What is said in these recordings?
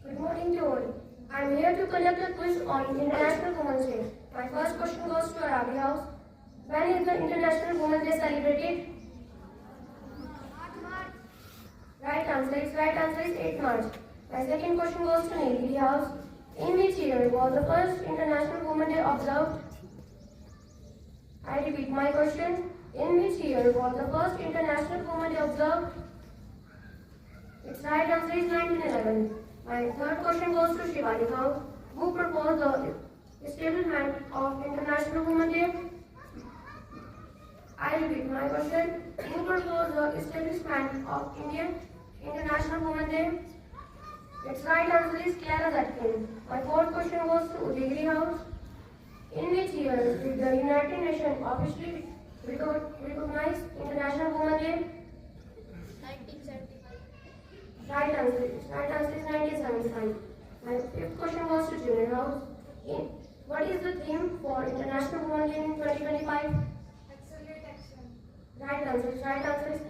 Good morning to all. I am here to conduct a quiz on International Women's Day. My first question goes to Arabi House. When is the International Women's Day celebrated? March. Right answer is 8 March. My second question goes to Navy House. In which year was the first International Women's Day observed? I repeat my question. In which year was the first International Women's Day observed? Its right answer is 1911. My third question goes to Shivani House. Who proposed the establishment of International Women's Day? I repeat my question. Who proposed the establishment of International Women's Day? Its right answer is Clara Zetkin. My fourth question goes to Udayagiri House. In which year did the United Nations officially recognize International Women's Day? 1975. Right answer is 1975. My fifth question goes to Junior House. What is the theme for International Women's Day in 2025? Accelerate action. Right answer is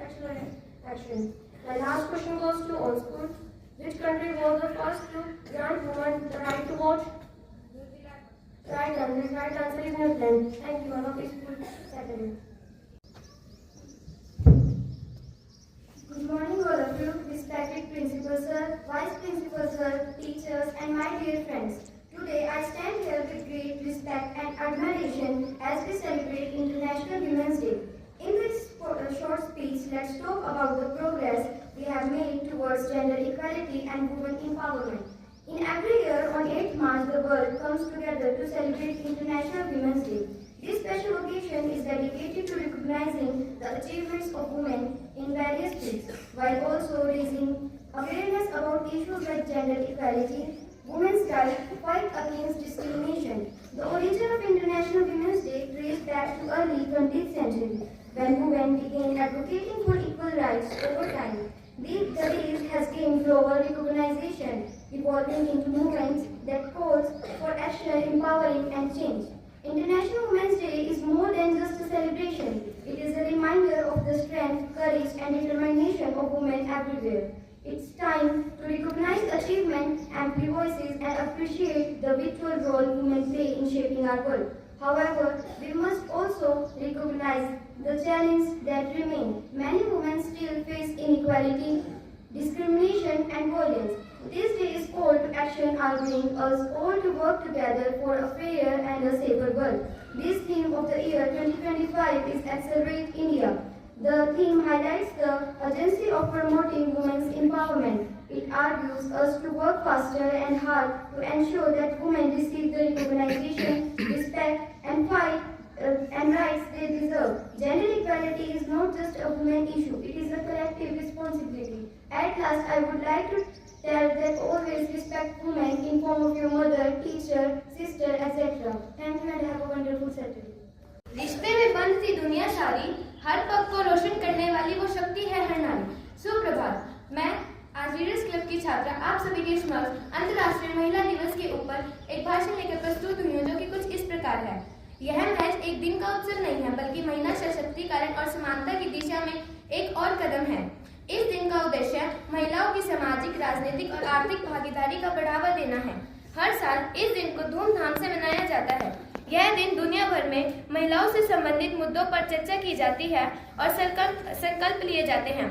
accelerate action. My last question goes to all schools. Which country was the first to grant women the right to vote? New Zealand. Right answer is New Zealand. Thank you. Have a peaceful Saturday. Good morning all of you, respected Principal Sir, Vice Principal Sir, teachers and my dear friends. Today I stand here with great respect and admiration as we celebrate International Women's Day. In this short speech, let's talk about the progress we have made towards gender equality and women empowerment. In every year on 8th March, the world comes together to celebrate International Women's Day. This special occasion is dedicated to recognizing the achievements of women in various fields, while also raising awareness about issues like gender equality, women's rights, fight against discrimination. The origin of International Women's Day traces back to early 20th century, when women began advocating for equal rights over time. The day has gained global recognition, evolving into movements that calls for action, empowering and change. International Women's Day is more than just a celebration. It is a reminder of the strength, courage and determination of women everywhere. It's time to recognize achievement, amplify voices and appreciate the vital role women play in shaping our world. However, we must also recognize the challenges that remain. Many women still face inequality, discrimination and violence. This day's call to action urging us all to work together for a fair and a safer world. This theme of the year 2025 is Accelerate India. The theme highlights the urgency of promoting women's empowerment. It argues us to work faster and hard to ensure that women receive the recognition, respect and fight and rights they deserve. Gender equality is not just a women issue, it is a collective responsibility. At last, I would like to tell that always respect women in form of your mother, teacher, sister, etc. Thank you and have a wonderful Saturday. रिश्ते में बंद थी दुनिया सारी, हर पग को रोशन करने वाली वो शक्ति है हर नारी। सुप्रभात, मैं आज रीडर्स क्लब की छात्रा आप सभी के समक्ष अंतर्राष्ट्रीय महिला दिवस के ऊपर एक भाषण लेकर प्रस्तुत हुई हूँ, जो कि कुछ इस प्रकार है। यह महज एक दिन का उत्सव नहीं है, बल्कि महिला सशक्तिकरण और समानता की दिशा में एक और कदम है। इस दिन का उद्देश्य महिलाओं की सामाजिक, राजनीतिक और आर्थिक भागीदारी का बढ़ावा देना है। हर साल इस दिन को धूमधाम से मनाया जाता है। यह दिन दुनिया भर में महिलाओं से संबंधित मुद्दों पर चर्चा की जाती है और संकल्प लिए जाते हैं।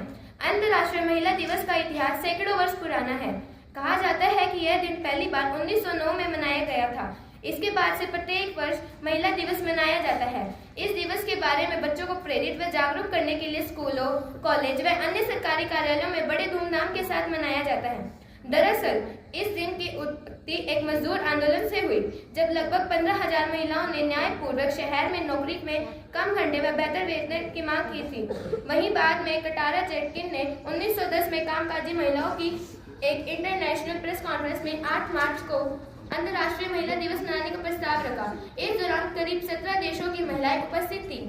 अंतर्राष्ट्रीय महिला दिवस का इतिहास सैकड़ों वर्ष पुराना है। कहा जाता है कि यह दिन पहली बार 1909 में मनाया गया था। इसके बाद से प्रत्येक वर्ष महिला दिवस मनाया जाता है। इस दिवस के बारे में बच्चों को प्रेरित व जागरूक करने के लिए स्कूलों, कॉलेज व अन्य सरकारी कार्यालयों में बड़े धूमधाम के साथ मनाया जाता है। दरअसल इस दिन की उत्पत्ति एक मजदूर आंदोलन से हुई, जब लगभग 15,000 महिलाओं ने न्यायपूर्वक शहर में नौकरी में कम घंटे व बेहतर वेतन की मांग की थी। वहीं बाद में कटारा जेटकिन ने 1910 में कामकाजी महिलाओं की एक इंटरनेशनल प्रेस कॉन्फ्रेंस में 8 मार्च को अंतर्राष्ट्रीय महिला दिवस मनाने का प्रस्ताव रखा। इस दौरान करीब 17 देशों की महिलाएं उपस्थित थी।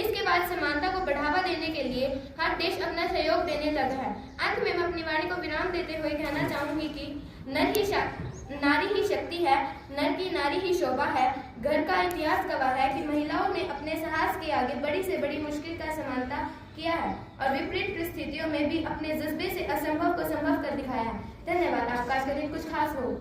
इसके बाद समानता को बढ़ावा देने के लिए हर देश अपना सहयोग देने लगा है। अंत में मैं अपनी वाणी को विराम देते हुए कहना चाहूंगी कि नारी ही शक्ति है, नर की नारी ही शोभा है। घर का इतिहास गवाह है कि महिलाओं ने अपने साहस के आगे बड़ी से बड़ी मुश्किल का समानता किया है और विपरीत परिस्थितियों में भी अपने जज्बे से असंभव को संभव कर दिखाया है। धन्यवाद। आपका आज का दिन कुछ खास हो।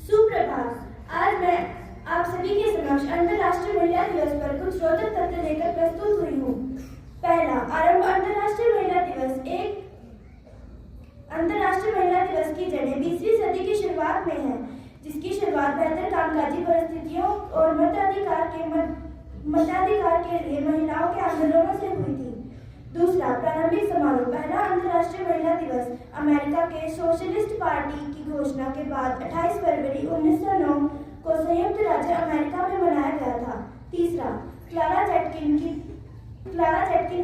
सुप्रभात। आज मैं आप सभी के समक्ष अंतर्राष्ट्रीय महिला दिवस पर कुछ रोचक तथ्य लेकर प्रस्तुत हुई हूँ। पहला, आरंभ अंतर्राष्ट्रीय महिला दिवस। अंतर्राष्ट्रीय महिला दिवस की जड़ें 20वीं सदी की शुरुआत में है, जिसकी शुरुआत बेहतर कामकाजी परिस्थितियों और मताधिकार के लिए महिलाओं के आंदोलनों से हुई थी। दूसरा, प्रारंभिक समारोह। पहला अंतर्राष्ट्रीय महिला दिवस अमेरिका के सोशलिस्ट पार्टी की घोषणा के बाद 28 फरवरी 1909 को संयुक्त राज्य अमेरिका में मनाया गया था। तीसरा, क्लारा जेटकिन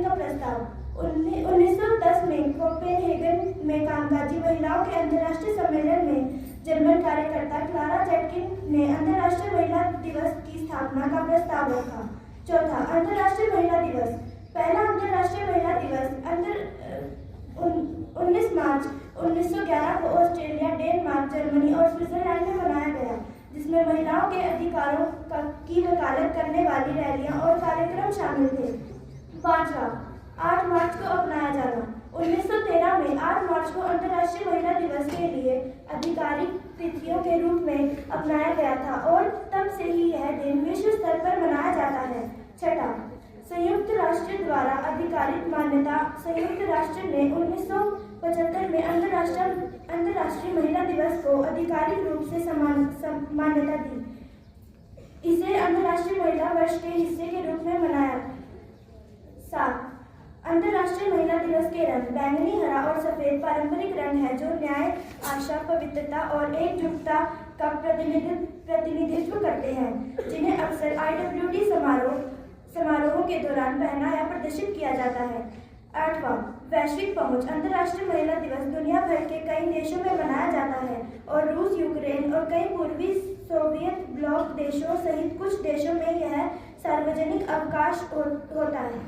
का प्रस्ताव। 1910 में कोपेनहेगन में कामकाजी महिलाओं के अंतर्राष्ट्रीय सम्मेलन में जर्मन कार्यकर्ता क्लारा जेटकिन ने अंतर्राष्ट्रीय महिला दिवस की स्थापना का प्रस्ताव रखा। चौथा, अंतर्राष्ट्रीय महिला दिवस। पहला अंतर्राष्ट्रीय महिला दिवस 19 मार्च 1911 को ऑस्ट्रेलिया, डेनमार्क, जर्मनी और स्विट्जरलैंड में मनाया गया, जिसमें महिलाओं के अधिकारों की वकालत करने वाली रैलियां और कार्यक्रम शामिल थे। पांचवा, 8 मार्च को अपनाया जाना। 1913 में 8 मार्च को अंतर्राष्ट्रीय महिला दिवस के लिए आधिकारिक तिथियों के रूप में अपनाया गया था और तब से ही यह दिन विश्व स्तर पर मनाया जाता है। छठा, संयुक्त राष्ट्र द्वारा आधिकारिक मान्यता। संयुक्त राष्ट्र ने 1975 में अंतर्राष्ट्रीय महिला दिवस को आधिकारिक रूप से मान्यता दी। इसे अंतर्राष्ट्रीय महिला वर्ष के हिस्से के रूप में मनाया। 7, अंतर्राष्ट्रीय महिला दिवस के रंग। बैंगनी, हरा और सफेद पारंपरिक रंग है जो न्याय, आशा, पवित्रता और एकजुटता का प्रतिनिधित्व करते हैं, जिन्हें अक्सर IWD समारोहों के दौरान पहना या प्रदर्शित किया जाता है। 8वां, वैश्विक पहुंच। अंतर्राष्ट्रीय महिला दिवस दुनिया भर के कई देशों में मनाया जाता है और रूस, यूक्रेन और कई पूर्वी सोवियत ब्लॉक देशों सहित कुछ देशों में यह सार्वजनिक अवकाश होता है।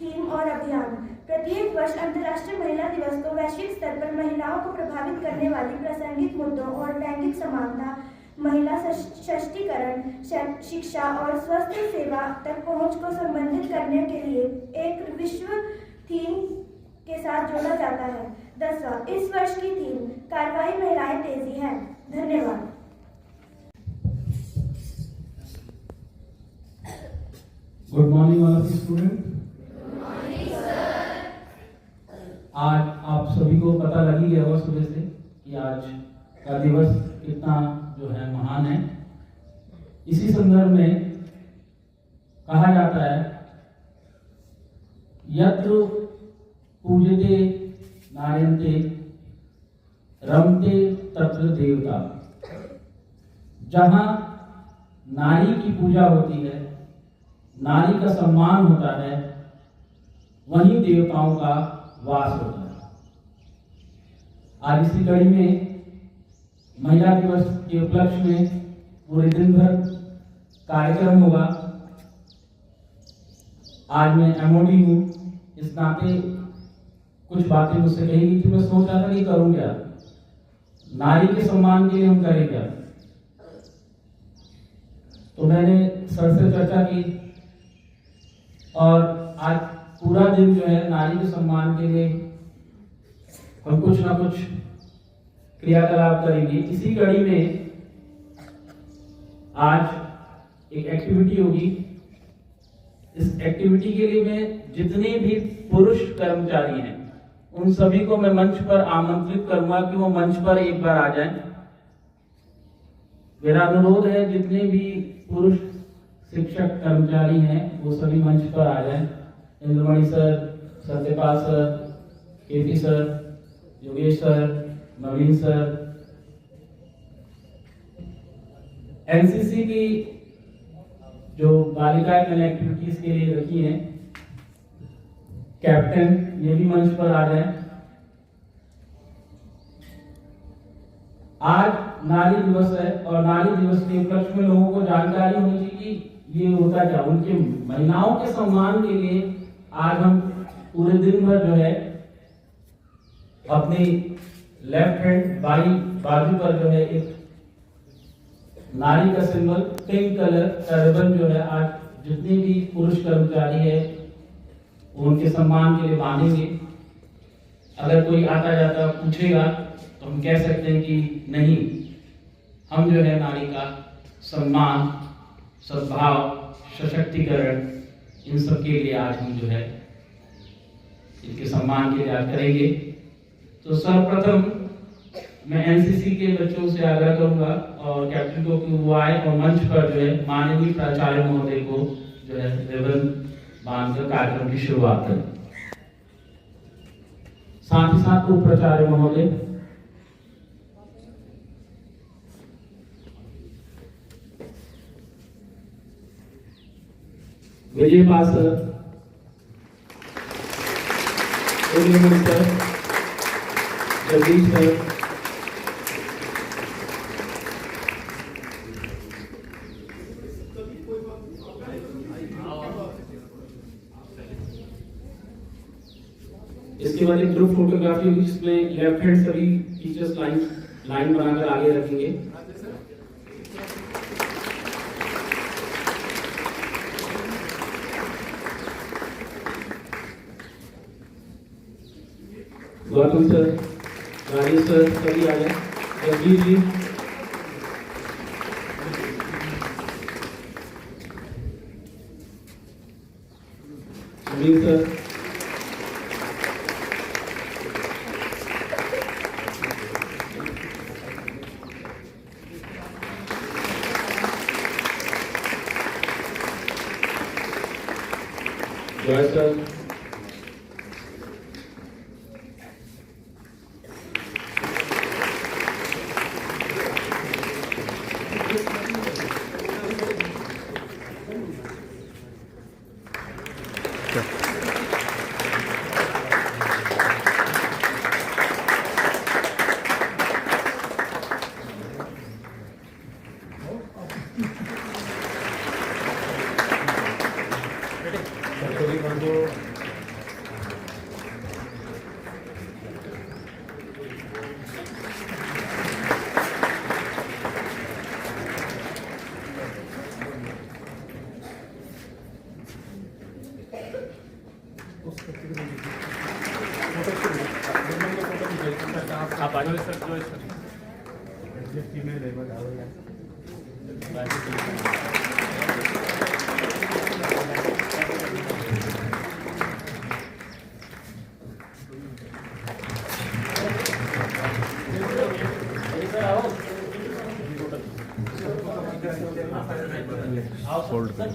थीम और अभियान। प्रत्येक वर्ष अंतर्राष्ट्रीय महिला दिवस को वैश्विक स्तर पर महिलाओं को प्रभावित करने वाली प्रासंगिक मुद्दों और लैंगिक समानता, महिला सशक्तिकरण, शिक्षा और स्वास्थ्य सेवा तक पहुंच को संबंधित करने के लिए एक विश्व थीम के साथ जोड़ा जाता है। 10वां, इस वर्ष की थीम कार्रवाई महिलाएं तेजी है। धन्यवाद। Good morning all of you student. आज आप सभी को पता लग ही गया होगा सुबह से कि आज का दिवस कितना जो है महान है। इसी संदर्भ में कहा जाता है, यत्र पूजते नार्यन्ते रमते तत्र देवता। जहां नारी की पूजा होती है, नारी का सम्मान होता है, वहीं देवताओं का वास होता है। आज इसी कड़ी में महिला दिवस के उपलक्ष्य में पूरे दिन भर कार्यक्रम होगा। आज मैं MOD हूँ, इस नाते कुछ बातें मुझसे कही गई थी। मैं सोच रहा था कि करूँ क्या, नारी के सम्मान के लिए हम करें क्या। तो मैंने सर से चर्चा की और आज पूरा दिन जो है नारी के सम्मान के लिए हम कुछ ना कुछ क्रियाकलाप करेंगे। इसी कड़ी में आज एक एक्टिविटी होगी। इस एक्टिविटी के लिए मैं जितने भी पुरुष कर्मचारी हैं उन सभी को मैं मंच पर आमंत्रित करूंगा कि वो मंच पर एक बार आ जाएं। मेरा अनुरोध है जितने भी पुरुष शिक्षक कर्मचारी हैं वो सभी मंच पर आ जाएं। Indramani sir, Satyapal sir, KP sir, Yogesh sir, Naveen sir. NCC की जो बालिकाएं मैंने एक्टिविटीज के लिए रखी हैं, कैप्टन ये भी मंच पर आ जाएं। आज नारी दिवस है और नारी दिवस के उपलक्ष्य में लोगों को जानकारी होनी चाहिए कि ये होता क्या। उनके महिलाओं के सम्मान के लिए आज हम पूरे दिन भर जो है अपनी लेफ्ट हैंड बाई बाजू पर जो है एक नारी का सिंबल पिंक कलर का रिबन जो है आज जितने भी पुरुष कर्मचारी है उनके सम्मान के लिए बांधेंगे। अगर कोई आता जाता पूछेगा तो हम कह सकते हैं कि नहीं, हम जो है नारी का सम्मान, सद्भाव, सशक्तिकरण इन सब के लिए आज हम जो है इनके सम्मान के लिए आज करेंगे। तो सर्वप्रथम मैं एनसीसी के बच्चों से आग्रह करूंगा और कैप्टन को कि वो आए और मंच पर जो है माननीय प्राचार्य महोदय को जो है रिबन बांधकर कार्यक्रम की शुरुआत करें। साथ ही साथ उप प्राचार्य महोदय, Vijay Pal sir, sir, Jagdish sir, इसके बाद एक ग्रुप फोटोग्राफी होगी जिसमें लेफ्ट हैंड सभी टीचर्स लाइन बनाकर आगे रखेंगे। गौतम सर, राजेश सर सभी आ जाए। जगदीश जी, सुनील सर, जय सर, फोल्ड कर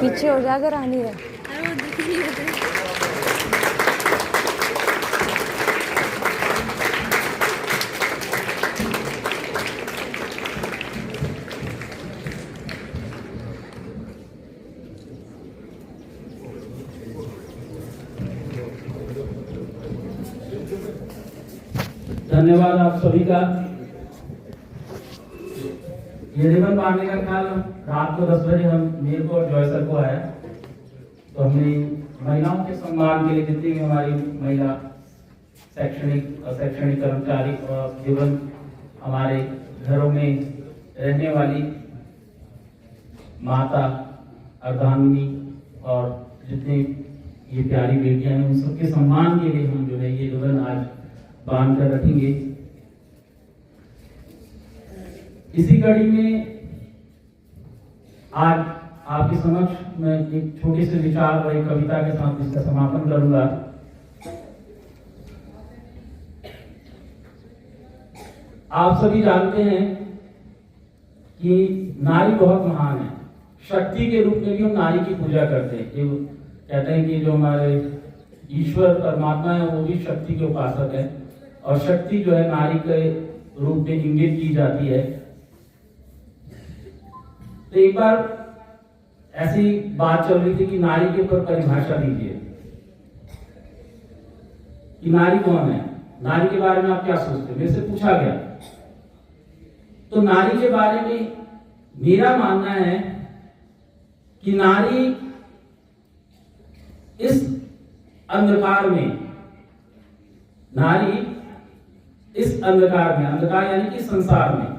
पीछे हो जाकर रानी है। अरे वो दिख ही नहीं रहे। धन्यवाद आप सभी का। ये रिबन बांधने का ख्याल रात को 10 बजे हम मेरे को और जॉय सर को आया, तो हमने महिलाओं के सम्मान के लिए जितनी भी हमारी महिला शैक्षणिक अशैक्षणिक कर्मचारी और एवं हमारे घरों में रहने वाली माता अर्धांगिनी और जितनी ये प्यारी बेटियां हैं उन सबके सम्मान के लिए हम जो है ये रिबन आज बांध कर रखेंगे। इसी कड़ी में आज आपके समक्ष मैं एक छोटे से विचार और एक कविता के साथ इसका समापन करूंगा। आप सभी जानते हैं कि नारी बहुत महान है। शक्ति के रूप में भी हम नारी की पूजा करते हैं। कहते हैं कि जो हमारे ईश्वर परमात्मा है वो भी शक्ति के उपासक है, और शक्ति जो है नारी के रूप में इंगित की जाती है। तो एक बार ऐसी बात चल रही थी कि नारी के ऊपर परिभाषा दीजिए कि नारी कौन है, नारी के बारे में आप क्या सोचते हैं, मेरे से पूछा गया। तो नारी के बारे में मेरा मानना है कि नारी इस अंधकार में, नारी इस अंधकार में, अंधकार यानी कि संसार में,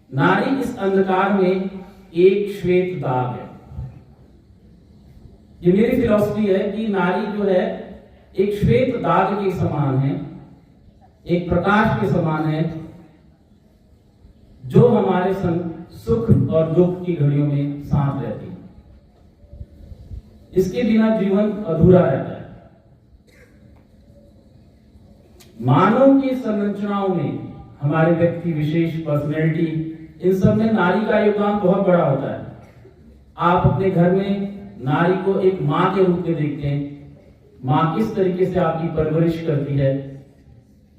नारी इस अंधकार में एक श्वेत दाग है। ये मेरी फिलॉसफी है कि नारी जो है एक श्वेत दाग के समान है, एक प्रकाश के समान है, जो हमारे संग सुख और दुख की घड़ियों में साथ रहती है। इसके बिना जीवन अधूरा रहता है। मानव की संरचनाओं में, हमारे व्यक्ति विशेष, पर्सनैलिटी, इन सब में नारी का योगदान बहुत बड़ा होता है। आप अपने घर में नारी को एक माँ के रूप में देखते हैं। माँ किस तरीके से आपकी परवरिश करती है।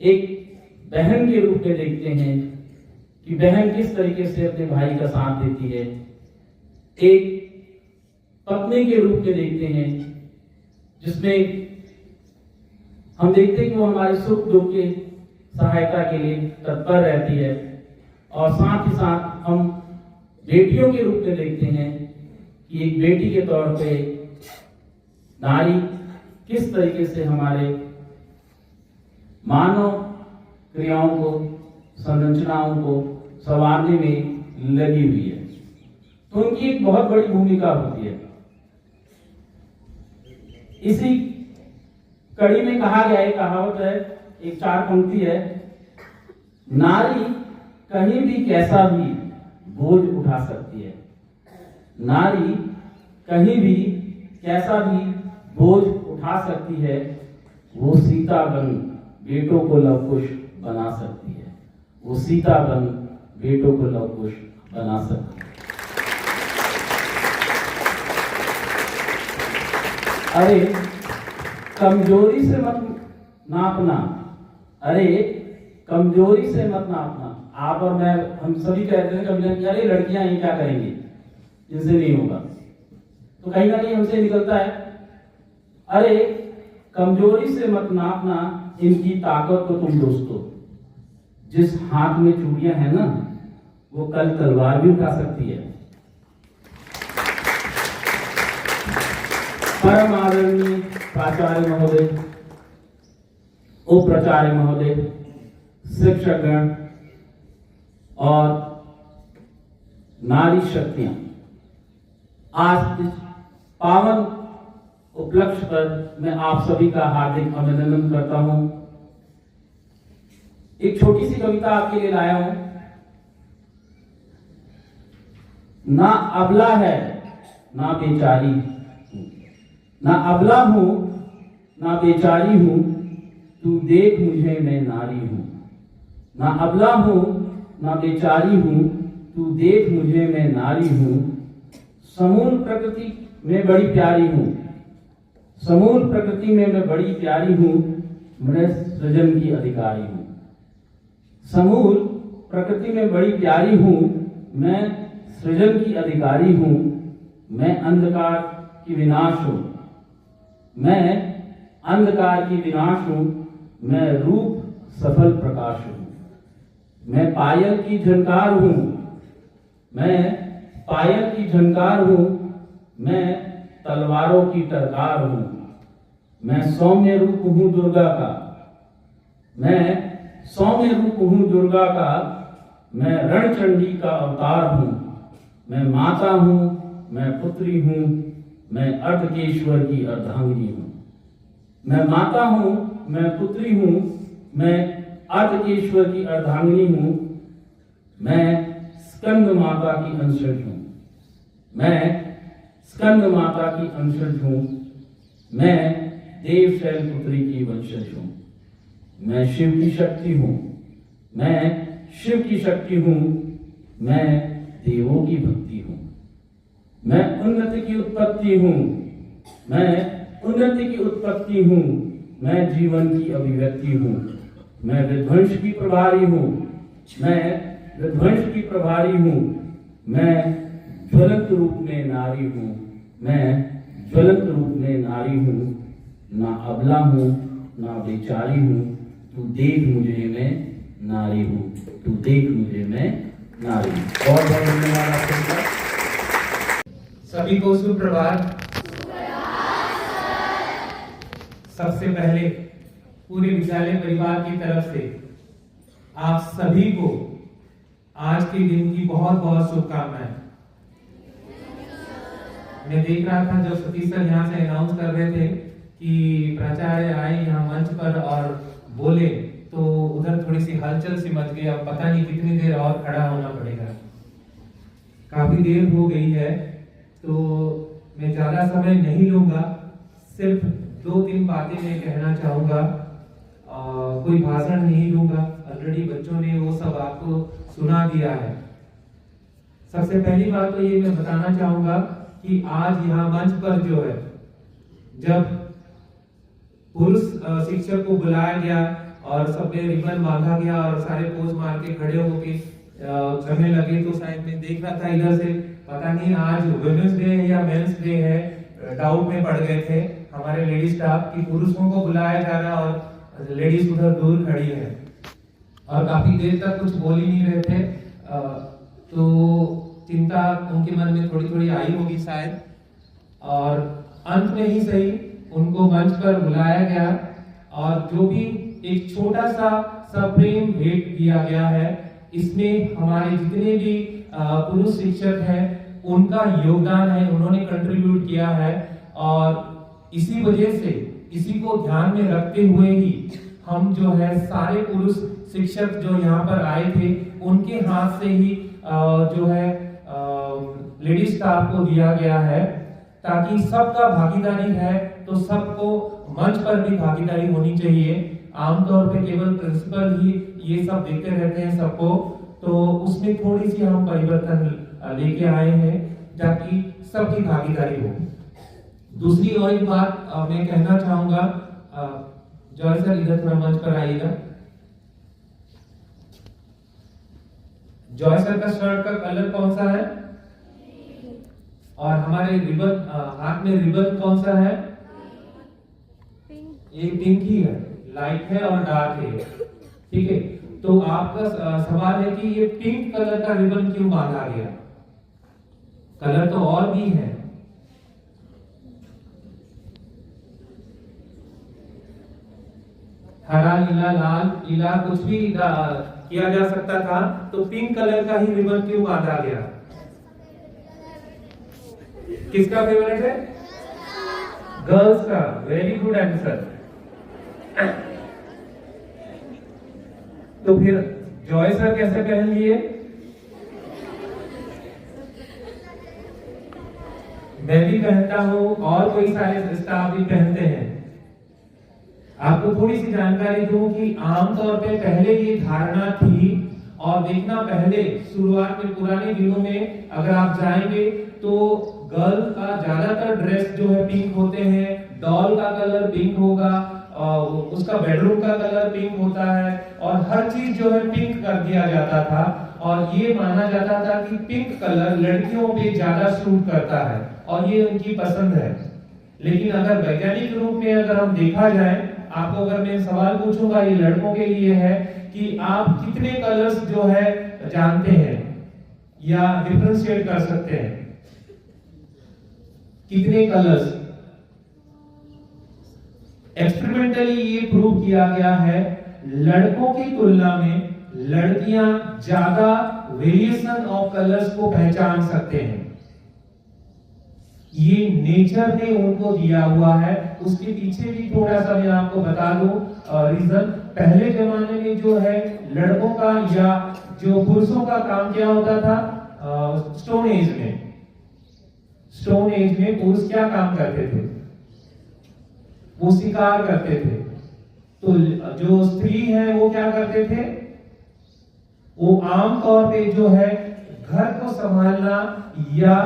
एक बहन के रूप में देखते हैं कि बहन किस तरीके से अपने भाई का साथ देती है। एक पत्नी के रूप में देखते हैं जिसमें हम देखते हैं कि वो हमारे सुख दुख के सहायता के लिए तत्पर रहती है। और साथ ही साथ हम बेटियों के रूप में देखते हैं कि एक बेटी के तौर पे नारी किस तरीके से हमारे मानव क्रियाओं को, संरचनाओं को संवारने में लगी हुई है। तो उनकी एक बहुत बड़ी भूमिका होती है। इसी कड़ी में कहा गया, एक कहावत है, एक 4 पंक्ति है, नारी कहीं भी कैसा भी बोझ उठा सकती है। नारी कहीं भी कैसा भी बोझ उठा सकती है। वो सीता बन बेटों को लवकुश बना सकती है। वो सीता बन बेटों को लवकुश बना सकती है। अरे कमजोरी से मत नापना, अरे कमजोरी से मत नापना। आप और मैं, हम सभी कहते हैं कभी ना कभी, अरे लड़कियां ये क्या करेंगी, इनसे नहीं होगा। तो कहीं ना कहीं हमसे निकलता है, अरे कमजोरी से मत नापना इनकी ताकत को तुम दोस्तों। जिस हाथ में चूड़ियां हैं ना, वो कल तलवार भी उठा सकती है। परम आदरणीय प्राचार्य महोदय, उपाचार्य महोदय, शिक्षकगण और नारी शक्तियां, आज इस पावन उपलक्ष्य पर मैं आप सभी का हार्दिक अभिनंदन करता हूं। एक छोटी सी कविता आपके लिए लाया हूं। ना अबला है ना बेचारी, ना अबला हूं ना बेचारी हूं, तू देख मुझे मैं नारी हूं। ना अबला हूं ना बेचारी हूं, तू देख मुझे मैं नारी हूं। समूल प्रकृति में बड़ी प्यारी हूं, समूल प्रकृति में मैं बड़ी प्यारी हूं, मैं सृजन की अधिकारी हूं। समूल प्रकृति में बड़ी प्यारी हूं, मैं सृजन की अधिकारी हूं। मैं अंधकार की विनाश हूं, मैं अंधकार की विनाश हूं, मैं रूप सफल प्रकाश हूं। मैं पायल की झनकार हूं, मैं पायल की झनकार हूं, मैं तलवारों की टरकार हूं। मैं सौम्य रूप हूं दुर्गा का, मैं सौम्य रूप हूं दुर्गा का, मैं रणचंडी का अवतार हूं। मैं माता हूं, मैं पुत्री हूं, मैं अर्धकेश्वर की अर्धांगिनी हूं। मैं माता हूं, मैं पुत्री हूं, मैं अर्धकेश्वर की अर्धांगिनी हूं। मैं स्कंद माता की अंशज हूं, मैं स्कंद माता की अंशज हूं। मैं देवशैल पुत्री की वंशज हूं। मैं शिव की शक्ति हूं, मैं शिव की शक्ति हूं। मैं देवों की भक्ति हूं। मैं उन्नति की उत्पत्ति हूं, मैं उन्नति की उत्पत्ति हूँ, मैं जीवन की अभिव्यक्ति हूँ, मैं विध्वंस की प्रभारी हूँ, मैं विध्वंस की प्रभारी हूँ, मैं ज्वलंत रूप में नारी हूँ, मैं ज्वलंत रूप में नारी हूँ, ना अबला हूँ ना बेचारी हूँ, तू देख मुझे मैं नारी हूँ, तू देख मुझे मैं नारी हूँ। बहुत बहुत धन्यवाद आपका। सभी को सुप्रभात। सबसे पहले पूरे विद्यालय परिवार की तरफ से आप सभी को आज के दिन की बहुत बहुत शुभकामनाएं। मैं देख रहा था जब सतीश सर यहाँ से अनाउंस कर रहे थे कि प्राचार्य आए यहाँ मंच पर और बोले, तो उधर थोड़ी सी हलचल सी मच गई। अब पता नहीं कितनी देर और खड़ा होना पड़ेगा, काफी देर हो गई है, तो मैं ज्यादा समय नहीं लूंगा। सिर्फ 2-3 बातें मैं कहना चाहूंगा, कोई भाषण नहीं दूंगा। ऑलरेडी बच्चों ने वो सब आपको सुना दिया है। सबसे पहली बात तो ये मैं बताना चाहूंगा कि आज यहाँ मंच पर जो है, जब पुरुष शिक्षक को बुलाया गया और सब में रिबन बांधा गया और सारे पोज मार के खड़े होके करने लगे, तो शायद मैं देख रहा था इधर से, पता नहीं आज वुमेन्स डे है या मेंस डे है, डाउट में पड़ गए थे हमारे लेडीज स्टाफ कि पुरुषों को बुलाया जा रहा और लेडीज उधर दूर खड़ी है और काफी देर तक कुछ बोल ही नहीं रहे थे। तो चिंता उनके मन में थोड़ी थोड़ी आई होगी शायद, और अंत में ही सही उनको मंच पर बुलाया गया और जो भी एक छोटा सा सप्रेम भेंट दिया गया है, इसमें हमारे जितने भी पुरुष शिक्षक हैं उनका योगदान है, उन्होंने कंट्रीब्यूट किया है। और इसी वजह से, इसी को ध्यान में रखते हुए ही हम जो है सारे पुरुष शिक्षक जो यहाँ पर आए थे उनके हाथ से ही जो है लेडीज स्टाफ को दिया गया है, ताकि सबका भागीदारी है तो सबको मंच पर भी भागीदारी होनी चाहिए। आमतौर पे केवल प्रिंसिपल ही ये सब देखते रहते हैं सबको, तो उसमें थोड़ी सी हम परिवर्तन लेके आए हैं ताकि सबकी भागीदारी हो। दूसरी और एक बात मैं कहना चाहूंगा, जॉय सर इधर थोड़ा मंच पर आइएगा। जॉय सर का शर्ट का कलर कौन सा है और हमारे रिबन हाथ में रिबन कौन सा है? ये पिंक ही है, लाइट है और डार्क है, ठीक है। तो आपका सवाल है कि ये पिंक कलर का रिबन क्यों बांधा गया? कलर तो और भी है, हरा, नीला, लाल, पीला, कुछ भी किया जा सकता था, तो पिंक कलर का ही रिबन क्यों बांधा गया? किसका फेवरेट है? गर्ल्स का। Very good answer. तो फिर जॉय सर कैसे पहन लिए? मैं भी पहनता हूं और कई सारे स्टाफ भी पहनते हैं। आपको थोड़ी सी जानकारी दूं कि आमतौर पे पहले ये धारणा थी, और देखना पहले शुरुआत में पुराने दिनों में अगर आप जाएंगे तो गर्ल का ज्यादातर ड्रेस जो है पिंक होते हैं, डॉल का कलर पिंक होगा, उसका बेडरूम का कलर पिंक होता है, और हर चीज जो है पिंक कर दिया जाता था, और ये माना जाता था कि पिंक कलर लड़कियों पे ज्यादा सूट करता है और ये उनकी पसंद है। लेकिन अगर वैज्ञानिक रूप में अगर हम देखा जाए, आपको अगर मैं सवाल पूछूंगा, ये लड़कों के लिए है कि आप कितने कलर्स जो है जानते हैं या डिफरेंशिएट कर सकते हैं? कितने कलर्स? एक्सपेरिमेंटली ये प्रूव किया गया है, लड़कों की तुलना में लड़कियां ज्यादा वेरिएशन ऑफ कलर्स को पहचान सकते हैं। ये नेचर ने उनको दिया हुआ है। उसके पीछे भी थोड़ा सा मैं आपको बता दूं रीजन। पहले जमाने में जो है लड़कों का या जो पुरुषों का काम क्या होता था? स्टोन एज में पुरुष क्या काम करते थे? वो शिकार करते थे। तो जो स्त्री है वो क्या करते थे? वो आमतौर पे जो है घर को संभालना या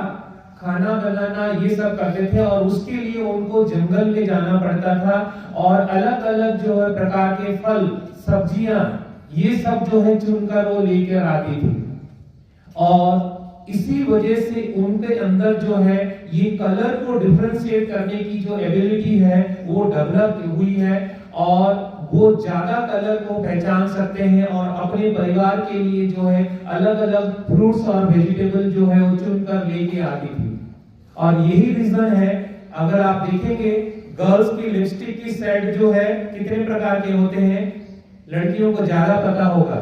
खाना बनाना ये सब करते थे और उसके लिए उनको जंगल में जाना पड़ता था और अलग अलग जो है प्रकार के फल सब्जियां ये सब जो है चुनकर वो लेकर आती थी और इसी वजह से उनके अंदर जो है ये कलर को डिफरेंशिएट करने की जो एबिलिटी है वो डेवलप हुई है और वो ज्यादा कलर को पहचान सकते हैं और अपने परिवार के लिए जो है अलग अलग फ्रूट्स और वेजिटेबल जो है वो चुनकर लेके आती थी और यही रीजन है अगर आप देखेंगे गर्ल्स की लिपस्टिक की सेट जो है कितने प्रकार के होते हैं लड़कियों को ज्यादा पता होगा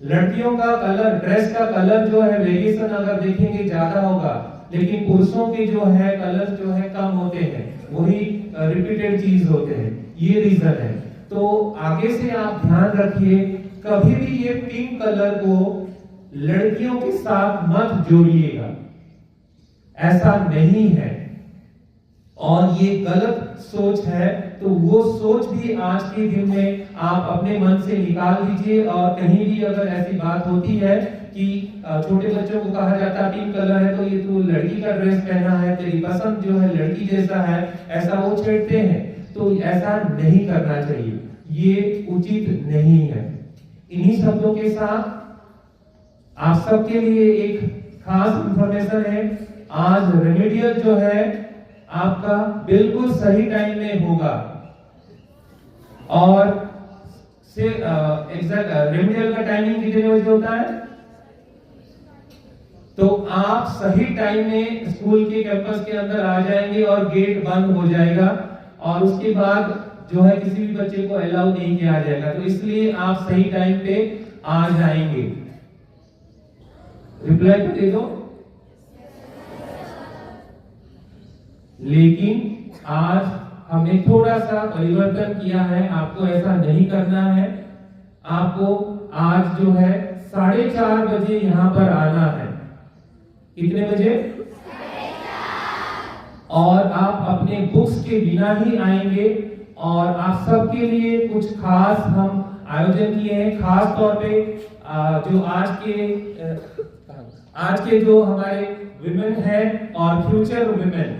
लड़कियों का कलर ड्रेस का कलर जो है वेरिएशन अगर देखेंगे ज्यादा होगा लेकिन पुरुषों के जो है कलर जो है कम होते हैं वही रिपीटेड चीज होते हैं ये रीजन है तो आगे से आप ध्यान रखिए कभी भी ये पिंक कलर को लड़कियों के साथ मत जोड़िएगा ऐसा नहीं है और ये गलत सोच है तो वो सोच भी आज के दिन में आप अपने मन से निकाल दीजिए और कहीं भी अगर ऐसी बात होती है कि छोटे बच्चों को कहा जाता है पिंक कलर है तो ये तू लड़की का ड्रेस पहना है तेरी पसंद जो है लड़की जैसा है ऐसा वो छेड़ते हैं तो ऐसा नहीं करना चाहिए ये उचित नहीं है इन्हीं शब्दों के साथ आप सबके लिए एक खास इंफॉर्मेशन है आज रेमेडियल जो है आपका बिल्कुल सही टाइम में होगा और से एग्जैक्ट रेमेडियल का टाइमिंग कितने बजे होता है तो आप सही टाइम में स्कूल के कैंपस के अंदर आ जाएंगे और गेट बंद हो जाएगा और उसके बाद जो है किसी भी बच्चे को अलाउ नहीं किया जाएगा तो इसलिए आप सही टाइम पे आ जाएंगे रिप्लाई तो दे दो लेकिन आज हमने थोड़ा सा परिवर्तन किया है आपको ऐसा नहीं करना है आपको आज जो है 4:30 बजे यहाँ पर आना है कितने बजे और आप अपने बुक्स के बिना ही आएंगे और आप सबके लिए कुछ खास हम आयोजन किए हैं खास तौर पे जो आज के जो हमारे विमेन हैं और फ्यूचर विमेन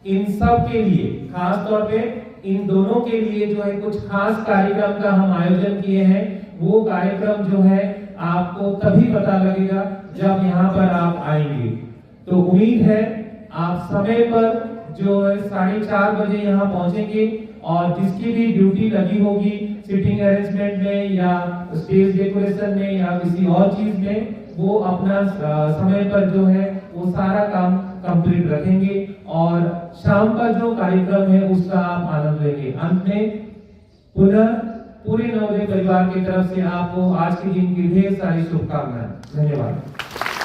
इन सब के लिए खास तौर पे इन दोनों के लिए जो है कुछ खास कार्यक्रम का हम आयोजन किए हैं वो कार्यक्रम जो है आपको तभी पता लगेगा जब यहाँ पर आप आएंगे तो उम्मीद है आप समय पर जो है 4:30 बजे यहाँ पहुंचेंगे और जिसकी भी ड्यूटी लगी होगी सिटिंग अरेंजमेंट में या स्टेज डेकोरेशन में या किसी और चीज में वो अपना समय पर जो है वो सारा काम कंप्लीट रखेंगे और शाम का जो कार्यक्रम है उसका आप आनंद लेंगे अंत में पुनः पूरे नवोदय परिवार की तरफ से आपको आज के दिन की ढेर सारी शुभकामनाएं धन्यवाद।